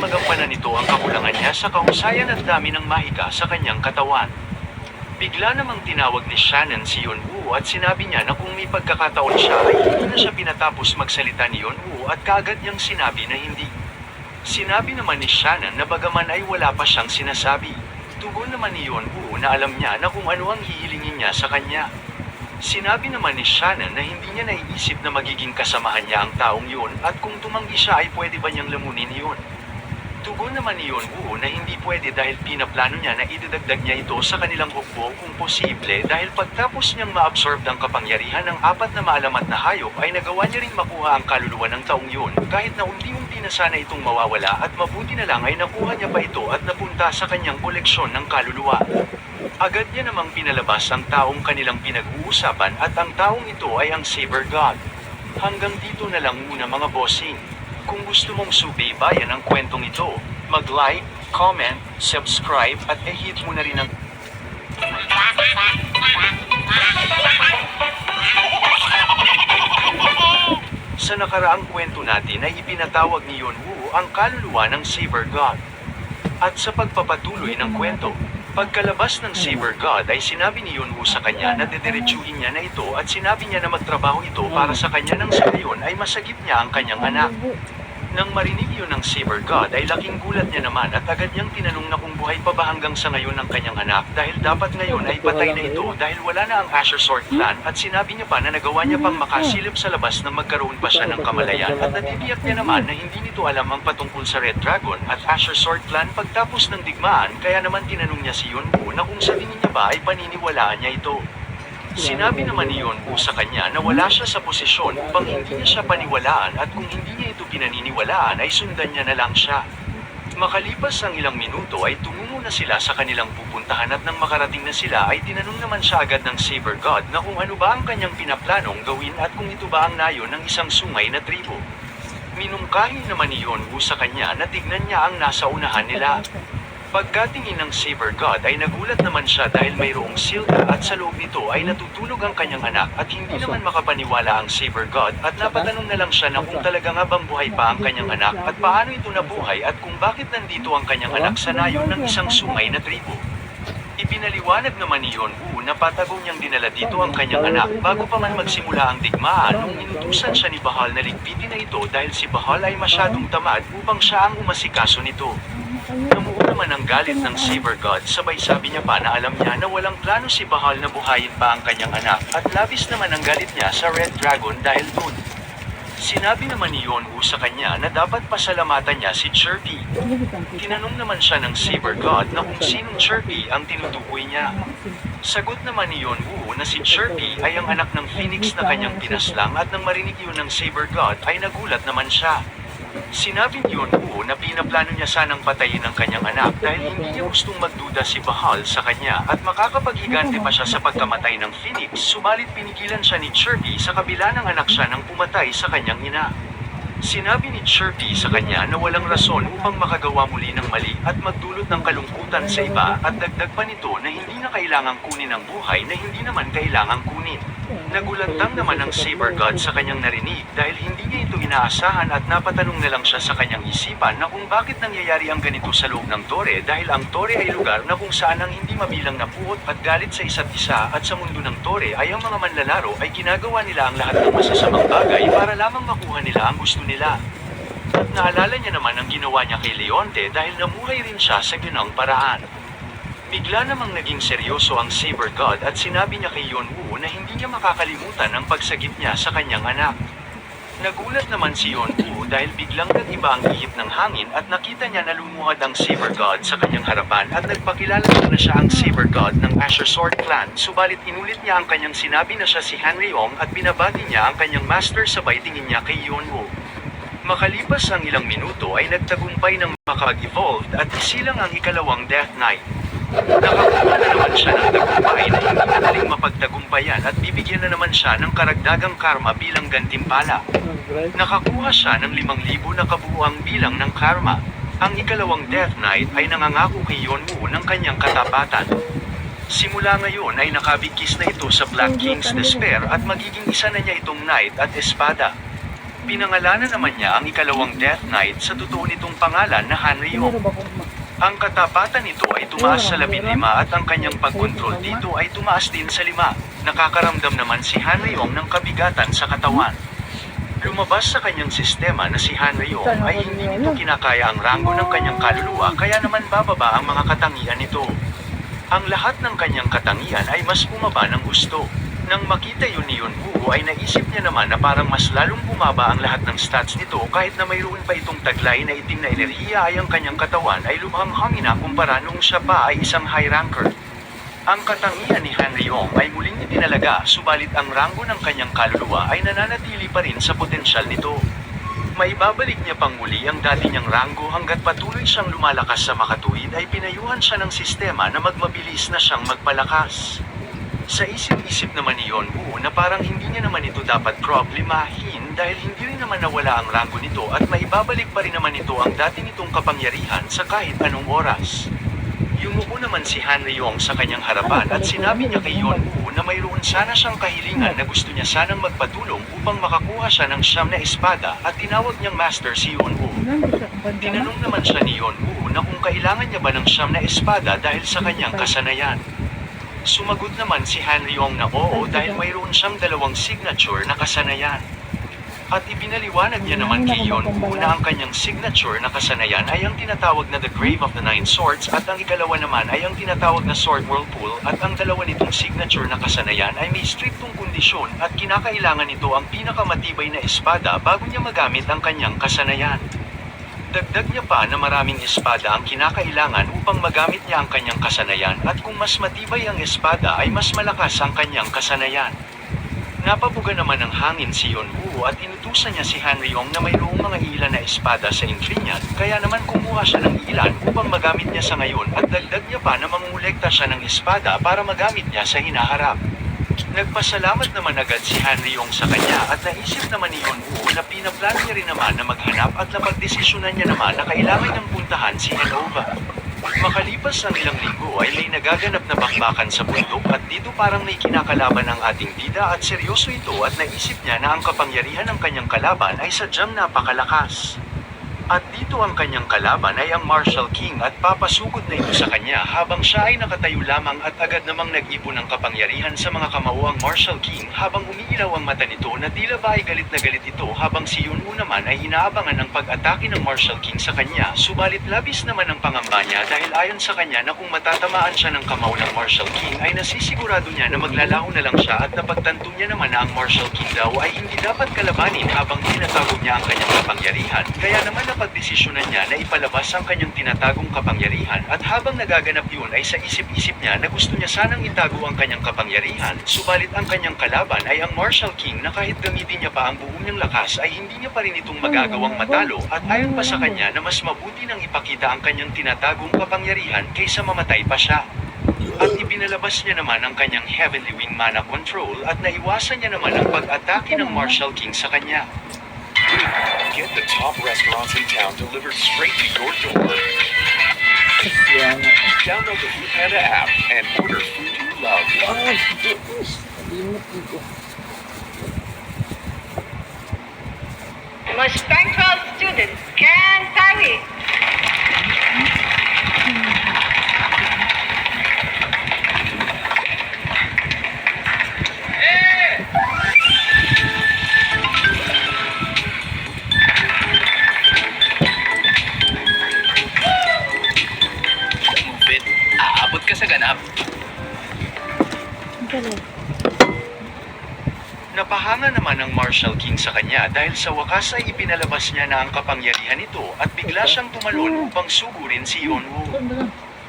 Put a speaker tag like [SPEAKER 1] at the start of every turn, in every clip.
[SPEAKER 1] magampanan nito ang kakulangan niya sa kahusayan at dami ng mahika sa kanyang katawan. Bigla namang tinawag ni Shannon si Yonwoo at sinabi niya na kung may pagkakataon siya ay hindi na siya pinatapos magsalita ni Yonwoo at kaagad niyang sinabi na hindi. Sinabi naman ni Shannon na bagaman ay wala pa siyang sinasabi. Tugon naman ni Yonwoo na alam niya na kung ano ang hihilingin niya sa kanya. Sinabi naman ni Shannon na hindi niya naiisip na magiging kasamahan niya ang taong yun at kung tumanggi siya ay pwede ba niyang lamunin yun. Tugon naman ni Yonwoo na hindi pwede dahil pinaplano niya na idadagdag niya ito sa kanilang hukbo kung posible dahil pagtapos niyang ma-absorb ang kapangyarihan ng 4 na maalamat na hayop ay nagawa niya ring makuha ang kaluluwa ng taong yun kahit na unti-unti na sana itong mawawala at mabuti na lang ay nakuha niya pa ito at napunta sa kanyang koleksyon ng kaluluwa. Agad niya namang pinalabas ang taong kanilang pinag-uusapan at ang taong ito ay ang Saber God. Hanggang dito na lang muna mga bossing. Kung gusto mong subaybayan ang kwentong ito, mag-like, comment, subscribe at i-hit mo na rin ang Sa nakaraang kwento natin ay ipinatawag ni Yonwoo ang kaluluwa ng Saber God. At sa pagpapatuloy ng kwento, pagkalabas ng Saber God ay sinabi ni Yonwoo sa kanya na dediretsuhin niya na ito at sinabi niya na magtrabaho ito para sa kanya nang sa ngayon ay masagip niya ang kanyang anak. Nang marinig yun ng Saber God ay laking gulat niya naman at agad niyang tinanong na kung buhay pa ba hanggang sa ngayon ang kanyang anak dahil dapat ngayon ay patay na ito dahil wala na ang Asher Sword Clan at sinabi niya pa na nagawa niya pang makasilip sa labas nang magkaroon pa siya ng kamalayan at natitiyak niya naman na hindi nito alam ang patungkol sa Red Dragon at Asher Sword Clan pagtapos ng digmaan kaya naman tinanong niya si Yonwoo na kung sa tingin niya ba ay paniniwalaan niya ito. Sinabi naman ni Yonwoo sa kanya na wala siya sa posisyon upang hindi niya siya paniwalaan at kung hindi niya ito pinaniniwalaan ay sundan niya na lang siya. Makalipas ang ilang minuto ay tumungo na sila sa kanilang pupuntahan at nang makarating na sila ay tinanong naman siya agad ng Saber God na kung ano ba ang kanyang pinaplanong gawin at kung ito ba ang nayon ng isang sungay na tribo. Minungkahi naman ni Yonwoo sa kanya na tignan niya ang nasa unahan nila. Pagkatingin ng Saber God ay nagulat naman siya dahil mayroong silka at sa loob nito ay natutulog ang kanyang anak at hindi naman makapaniwala ang Saber God at napatanong na lang siya na kung talaga nga bang buhay pa ang kanyang anak at paano ito nabuhay at kung bakit nandito ang kanyang anak sa nayon ng isang sungay na tribo. Ipinaliwanag naman ni Yonwoo na patago niyang dinala dito ang kanyang anak bago pa man magsimula ang digmaan nung inutusan siya ni Bahal na ligpitin na ito dahil si Bahal ay masyadong tamad upang siya ang umasikaso nito. Namuo naman ang galit ng Saber God sabay sabi niya pa na alam niya na walang plano si Bahal na buhayin pa ang kanyang anak at labis naman ang galit niya sa Red Dragon dahil dun. Sinabi naman ni Yonwoo sa kanya na dapat pasalamatan niya si Chirpy. Tinanong naman siya ng Saber God na kung sinong Chirpy ang tinutukoy niya. Sagot naman ni Yonwoo na si Chirpy ay ang anak ng Phoenix na kanyang pinaslang at nang marinig yun ng Saber God ay nagulat naman siya. Sinabi ni Yonwoo na pinaplano niya sanang patayin ang kanyang anak dahil hindi niya gustong magduda si Bahal sa kanya at makakapag-higante pa siya sa pagkamatay ng Phoenix subalit pinigilan siya ni Chirpy sa kabila ng anak siya nang pumatay sa kanyang ina. Sinabi ni Chirpy sa kanya na walang rason upang makagawa muli ng mali at magdulot ng kalungkutan sa iba at dagdag pa nito na hindi na kailangang kunin ang buhay na hindi naman kailangang kunin. Nagulantang naman ang Saber God sa kanyang narinig dahil hindi niya ito inaasahan at napatanong na lang siya sa kanyang isipan na kung bakit nangyayari ang ganito sa loob ng tore dahil ang tore ay lugar na kung saan ang hindi mabilang na puot at galit sa isa't isa at sa mundo ng tore ay ang mga manlalaro ay ginagawa nila ang lahat ng masasamang bagay para lamang makuha nila ang gusto nila. At naalala niya naman ang ginawa niya kay Leonte dahil namuhay rin siya sa ganong paraan. Bigla namang naging seryoso ang Saber God at sinabi niya kay Yonwoo na hindi niya makakalimutan ang pagsagip niya sa kanyang anak. Nagulat naman si Yonwoo dahil biglang nag-iba ang ihip ng hangin at nakita niya na lumuhad ang Saber God sa kanyang harapan at nagpakilala na siya ang Saber God ng Asher Sword Clan subalit inulit niya ang kanyang sinabi na siya si Hanryong at binabati niya ang kanyang master sabay tingin niya kay Yonwoo. Makalipas ang ilang minuto ay nagtagumpay ng makapag-evolved at isilang ang ikalawang Death Knight. Nakakuha na naman siya ng tagumpay na hindi madaling mapagtagumpayan at bibigyan na naman siya ng karagdagang karma bilang gantimpala. Nakakuha siya ng 5,000 na kabuuang bilang ng karma. Ang ikalawang Death Knight ay nangangako kay Yonwoo ng kanyang katapatan. Simula ngayon ay nakabigkis na ito sa Black King's Despair at magiging isa na niya itong Knight at Espada. Pinangalanan naman niya ang ikalawang Death Knight sa totoo nitong pangalan na Hanryong. Ang katapatan nito ay tumaas sa 15 at ang kanyang pagkontrol dito ay tumaas din sa 5. Nakakaramdam naman si Hanryong ng kabigatan sa katawan. Lumabas sa kanyang sistema na si Hanryong ay hindi nito kinakaya ang rango ng kanyang kaluluwa kaya naman bababa ang mga katangian nito. Ang lahat ng kanyang katangian ay mas bumaba ng gusto. Nang makita yun ni Yunwoo ay naisip niya naman na parang mas lalong bumaba ang lahat ng stats nito kahit na mayroon pa itong taglay na itim na enerhiya ay ang kanyang katawan ay lubhang-hangin na kumpara nung siya pa ay isang high ranker. Ang katangian ni Hanryong ay muling itinalaga subalit ang rango ng kanyang kaluluwa ay nananatili pa rin sa potensyal nito. Maibabalik niya pang muli ang dati niyang rango hanggat patuloy siyang lumalakas sa makatuwid ay pinayuhan siya ng sistema na magmabilis na siyang magpalakas. Sa isip-isip naman ni Yonwoo na parang hindi niya naman ito dapat problemahin dahil hindi rin naman nawala ang rango nito at maibabalik pa rin naman ito ang dati nitong kapangyarihan sa kahit anong oras. Yumuko naman si Hanryong sa kanyang harapan at sinabi niya kay Yonwoo na mayroon sana siyang kahilingan na gusto niya sanang magpatulong upang makakuha siya ng 9 na espada at tinawag niyang master si Yonwoo. Tinanong naman siya ni Yonwoo na kung kailangan niya ba ng 9 na espada dahil sa kanyang kasanayan. Sumagot naman si Hanryong na oo dahil mayroon siyang 2 signature na kasanayan. At ibinaliwanag niya naman kay Yonwoo na ang kanyang signature na kasanayan ay ang tinatawag na The Grave of the Nine Swords at ang ikalawa naman ay ang tinatawag na Sword Whirlpool at ang dalawa nitong signature na kasanayan ay may striktong kondisyon at kinakailangan nito ang pinakamatibay na espada bago niya magamit ang kanyang kasanayan. Dagdag niya pa na maraming espada ang kinakailangan upang magamit niya ang kanyang kasanayan at kung mas matibay ang espada ay mas malakas ang kanyang kasanayan. Napabuga naman ng hangin si Yonwoo at inutusan niya si Hanryong na mayroong mga ilan na espada sa entry niya kaya naman kumuha siya ng ilan upang magamit niya sa ngayon at dagdag niya pa na mangungulekta siya ng espada para magamit niya sa hinaharap. Nagpasalamat naman agad si Hanryong sa kanya at naisip naman ni Yonwoo na pinaplano niya rin naman na maghanap at napagdesisyonan niya naman na kailangan niyang puntahan si Henova. Makalipas ang ilang linggo ay may nagaganap na bakbakan sa bundok at dito parang may kinakalaban ang ating bida at seryoso ito at naisip niya na ang kapangyarihan ng kanyang kalaban ay sadyang napakalakas. At dito ang kanyang kalaban ay ang Martial King at papasugod na ito sa kanya habang siya ay nakatayo lamang at agad namang nag-ipon ng kapangyarihan sa mga kamao ang Martial King habang umiilaw ang mata nito na tila ba ay galit na galit ito habang si Yunwoo naman ay inaabangan ng pag-atake ng Martial King sa kanya subalit labis naman ang pangamba niya dahil ayon sa kanya na kung matatamaan siya ng kamao ng Martial King ay nasisigurado niya na maglalaho na lang siya at napagtanto niya naman na ang Martial King daw ay hindi dapat kalabanin habang tinatawag niya ang kanyang kapangyarihan kaya naman pagdesisyonan niya na ipalabas ang kanyang tinatagong kapangyarihan at habang nagaganap yun ay sa isip-isip niya na gusto niya sanang itago ang kanyang kapangyarihan subalit ang kanyang kalaban ay ang Martial King na kahit gamitin niya pa ang buong niyang lakas ay hindi niya pa rin itong magagawang matalo at ayon pa sa kanya na mas mabuti nang ipakita ang kanyang tinatagong kapangyarihan kaysa mamatay pa siya. At ibinalabas niya naman ang kanyang Heavenly Wing Mana Control at naiwasan niya naman ang pag-atake ng Martial King sa kanya.
[SPEAKER 2] Get the top restaurants in town delivered straight to your door. Download the Foodpanda app and order food you love.
[SPEAKER 3] Most punctual student can tarry.
[SPEAKER 2] Aabot ka sa ganap.
[SPEAKER 1] Napahanga naman ang Martial King sa kanya dahil sa wakas ay ipinalabas niya na ang kapangyarihan nito at bigla siyang tumalon upang sugurin si Yonwoo.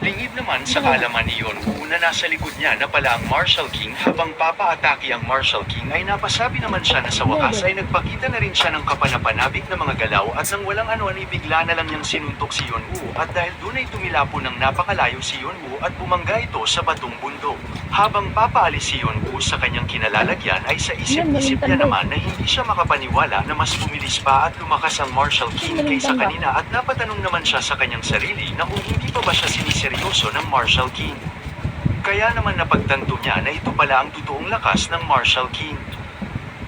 [SPEAKER 1] Lingid naman sa kaalaman ni Yonwoo na nasa likod niya na pala ang Martial King habang papaatake ang Martial King ay napasabi naman siya na sa wakas ay nagpakita na rin siya ng kapanapanabik na mga galaw at nang walang ano ay bigla na lang niyang sinuntok si Yonwoo at dahil doon ay tumilapo ng napakalayo si Yonwoo at bumangga ito sa batong bundok. Habang papaalis si Yonwoo sa kanyang kinalalagyan ay sa isip-isip niya naman na hindi siya makapaniwala na mas bumilis pa at lumakas ang Martial King kaysa kanina at napatanong naman siya sa kanyang sarili na kung hindi pa ba siya siniseryoso ng Martial King. Kaya naman napagtanto niya na ito pala ang totoong lakas ng Martial King.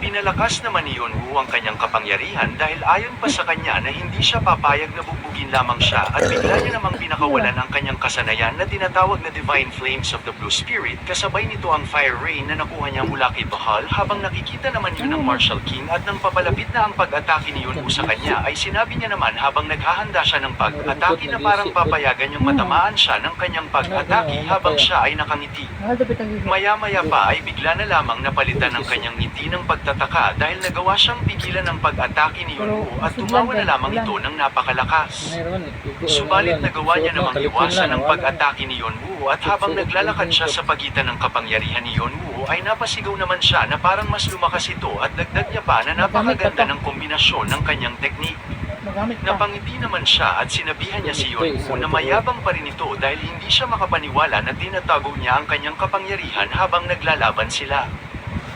[SPEAKER 1] Pinalakas naman ni Yonwoo ang kanyang kapangyarihan dahil ayon pa sa kanya na hindi siya papayag na bugbugin lamang siya at bigla niya namang pinakawalan ang kanyang kasanayan na tinatawag na Divine Flames of the Blue Spirit, kasabay nito ang Fire Rain na nakuha niya mula kay Bahal. Habang nakikita naman yun ng Martial King at nang papalapit na ang pag-atake ni Yonwoo sa kanya ay sinabi niya naman habang naghahanda siya ng pag-atake na parang papayagan niyang matamaan siya ng kanyang pag-atake habang siya ay nakangiti. Maya-maya pa ay bigla na lamang napalitan ang kanyang ngiti ng pagtataka dahil nagawa siyang pigilan ng pag-atake ni Yonwoo at tumawa na lamang ito ng napakalakas. Subalit nagawa niya namang iwasan ang pag-atake ni Yonwoo at habang naglalakad siya sa pagitan ng kapangyarihan ni Yonwoo ay napasigaw naman siya na parang mas lumakas ito at dagdag niya pa na napakaganda ng kombinasyon ng kanyang teknik. Napangiti naman siya at sinabihan niya si Yonwoo na mayabang pa rin ito dahil hindi siya makapaniwala na tinatago niya ang kanyang kapangyarihan habang naglalaban sila.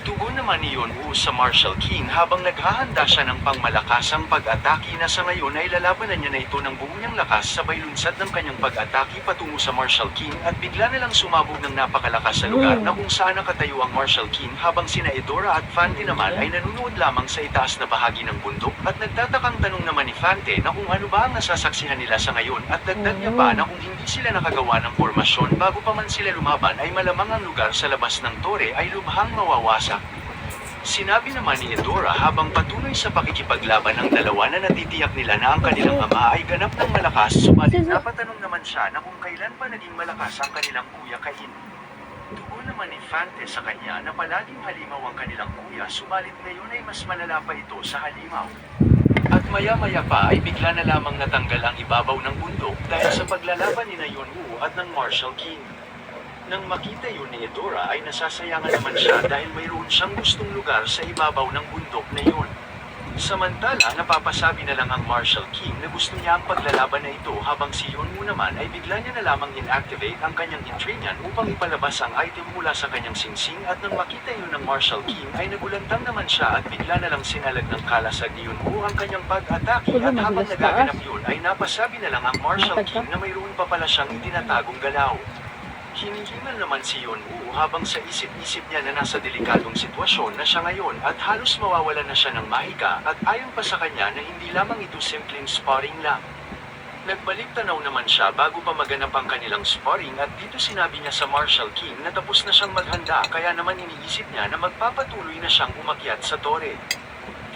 [SPEAKER 1] Tugon naman ni Yonwoo sa Martial King habang naghahanda siya ng pangmalakasang pag-atake na sa ngayon ay lalabanan niya na ito ng buong niyang lakas sabay lunsad ng kanyang pag-atake patungo sa Martial King at bigla na lang sumabog ng napakalakas sa lugar na kung saan nakatayo ang Martial King habang sina Edora at Fante naman ay nanonood lamang sa itaas na bahagi ng bundok at nagtatakang tanong naman ni Fante na kung ano ba ang nasasaksihan nila sa ngayon at dagdag niya pa na kung hindi sila nakagawa ng formasyon bago pa man sila lumaban ay malamang ang lugar sa labas ng tore ay lubhang mawawasak. Sinabi naman ni Edora habang patuloy sa pakikipaglaban ng dalawa na natitiyak nila na ang kanilang ama ay ganap ng malakas, subalit napatanong naman siya na kung kailan pa naging malakas ang kanilang kuya Cain. Tugon naman ni Fante sa kanya na palaging halimaw ang kanilang kuya, subalit ngayon ay mas malala pa ito sa halimaw. At maya-maya pa ay bigla na lamang natanggal ang ibabaw ng bundok dahil sa paglalaban ni Yonwoo at ng Martial King. Nang makita yun ni Edora ay nasasayangan naman siya dahil mayroon siyang gustong lugar sa ibabaw ng bundok na yun. Samantala, napapasabi na lang ang Martial King na gusto niya ang paglalaban na ito habang si Yonwoo naman ay bigla niya na lamang inactivate ang kanyang Intrinian upang ipalabas ang item mula sa kanyang singsing at nang makita yun ng Martial King ay nagulantang naman siya at bigla na lang sinalag ng kalasag ni Yonwoo ang kanyang pag-atake at habang nagaganap yun ay napasabi na lang ang Martial King na mayroon pa pala siyang itinatagong galaw. Hinihingal naman si Yonwoo habang sa isip-isip niya na nasa delikadong sitwasyon na siya ngayon at halos mawawalan na siya ng mahika at ayon pa sa kanya na hindi lamang ito simpleng sparring lang. Nagbalik tanaw naman siya bago pa maganap ang kanilang sparring at dito sinabi niya sa Martial King na tapos na siyang maghanda kaya naman iniisip niya na magpapatuloy na siyang umakyat sa tore.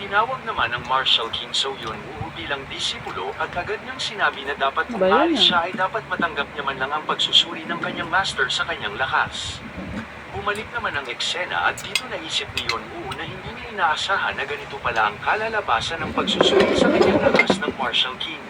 [SPEAKER 1] Tinawag naman ng Martial King So Yonwoo bilang disipulo at agad niyang sinabi na dapat kung aalis siya ay dapat matanggap niya man lang ang pagsusuri ng kanyang master sa kanyang lakas. Bumalik naman ang eksena at dito naisip ni Yonwoo na hindi niya inaasahan na ganito pala ang kalalabasan ng pagsusuri sa kanyang lakas ng Martial King.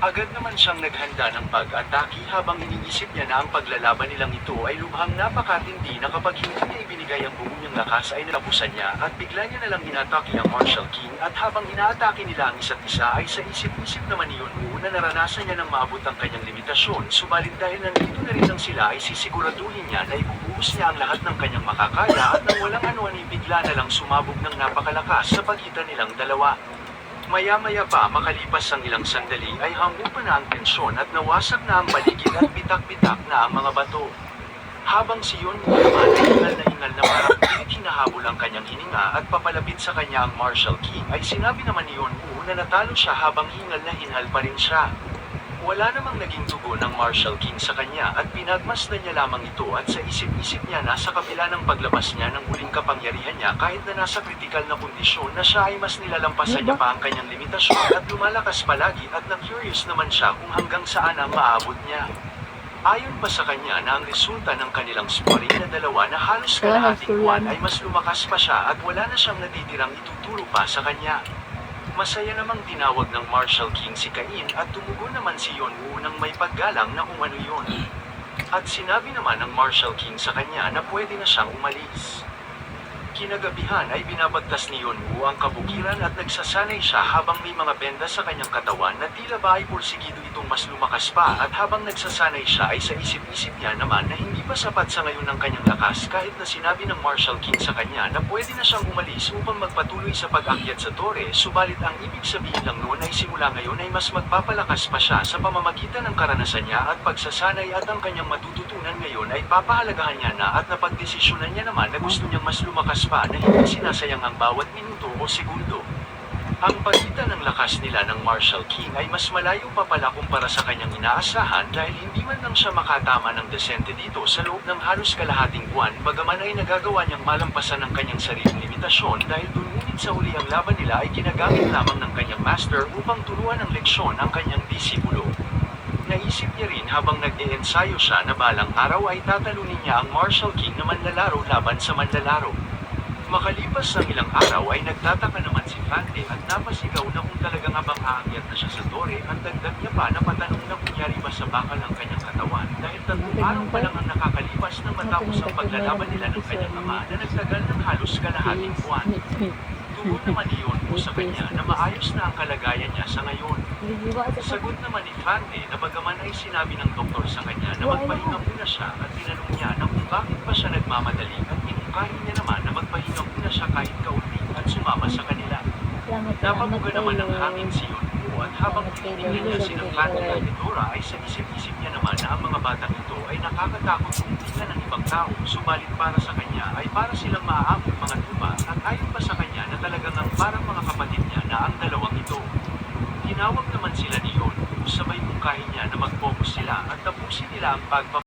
[SPEAKER 1] Agad naman siyang naghanda ng pag-atake habang iniisip niya na ang paglalaban nilang ito ay lubhang napakatindi na kapag hindi niya ibinigay ang buong niyang lakas ay nalapusan niya at bigla niya nalang inatake ang Martial King at habang inaatake nila ang isa't isa ay sa isip-isip naman ni Yonwoo na naranasan niya nang maabot ang kanyang limitasyon, subalit dahil nandito na rin lang sila ay sisiguraduhin niya na ibubuhos niya ang lahat ng kanyang makakaya at nang walang anuman ay bigla na lang sumabog ng napakalakas sa pagitan nilang dalawa. Maya-maya pa makalipas ang ilang sandali ay hamon pa na ang tensyon at nawasak na ang paligid at bitak-bitak na ang mga bato. Habang si Yonwoo naman ay hingal na parang pilit hinahabol ang kanyang hininga at papalapit sa kanya ang Martial King ay sinabi naman ni Yonwoo na natalo siya habang hingal pa rin siya. Wala namang naging tugon ng Martial King sa kanya at pinagmasdan niya lamang ito at sa isip-isip niya na sa kabila ng paglabas niya ng huling kapangyarihan niya kahit na nasa kritikal na kondisyon na siya ay mas nilalampasan niya pa ang kanyang limitasyon at lumalakas palagi at na-curious naman siya kung hanggang saan ang maabot niya. Ayon pa sa kanya na ang resulta ng kanilang sparring na dalawa na halos kalahating buwan ay mas lumakas pa siya at wala na siyang natitirang ituturo pa sa kanya. Masaya namang tinawag ng Martial King si Cain at tumugon naman si Yonwoo ng may paggalang na kung ano yun. At sinabi naman ng Martial King sa kanya na pwede na siyang umalis. Kinagabihan ay binabagtas ni Yonwoo ang kabukiran at nagsasanay siya habang may mga benda sa kanyang katawan na tila ba ay porsigido itong mas lumakas pa at habang nagsasanay siya ay sa isip-isip niya naman na hindi pa sapat sa ngayon ng kanyang lakas kahit na sinabi ng Martial King sa kanya na pwede na siyang umalis upang magpatuloy sa pag-akyat sa tore, subalit ang ibig sabihin lang noon ay simula ngayon ay mas magpapalakas pa siya sa pamamagitan ng karanasan niya at pagsasanay at ang kanyang matututunan ngayon ay papahalagahan niya na at napagdesisyonan niya naman na gusto niyang mas lumakas pa na hindi sinasayang ang bawat minuto o segundo. Ang pagitan ng lakas nila ng Marshall King ay mas malayo pa pala kumpara sa kanyang inaasahan dahil hindi man lang siya makatama ng desente dito sa loob ng halos kalahating buwan bagaman ay nagagawa niyang malampasan ang kanyang sariling limitasyon dahil ngunit sa uli ang laban nila ay ginagamit lamang ng kanyang master upang turuan ng leksyon ang kanyang disipulo. Naisip niya rin habang nag-iensayo siya na balang araw ay tatalunin niya ang Marshall King na manlalaro laban sa manlalaro. Makalipas ng ilang araw ay nagtataka naman si Fante at napasigaw na kung talagang abang aakyat na siya sa tore at dagdag niya pa na patanong na kunyari ba sa bakal ang kanyang katawan dahil 3 araw pa lang ang nakakalipas nang matapos ang paglalaban nila ng kanyang ama na nagtagal ng halos kalahating buwan. Tugon naman ni Yonwoo sa kanya na maayos na ang kalagayan niya sa ngayon. Sagot naman ni Fante na bagaman ay sinabi ng doktor sa kanya na magpahinga muna siya at tinanong niya na kung bakit pa siya nagmamadali at inungkahin niya naman na magpahinga muna siya kahit kaunti at sumama sa kanila. Napabuga naman ng hangin si Yonwoo at habang tinitingnan niya si Fante at Dora ay sa isip-isip niya naman na ang mga batang ito ay nakakatakot kung tingnan ng ibang tao subalit para sa kanya ay para silang maaamong mga tupa at ayon pa sa kanya na talagang ang parang mga kapatid niya na ang dalawang ito. Tinawag naman sila ni Yonwoo sabay mungkahin niya na mag-focus sila at tapusin nila ang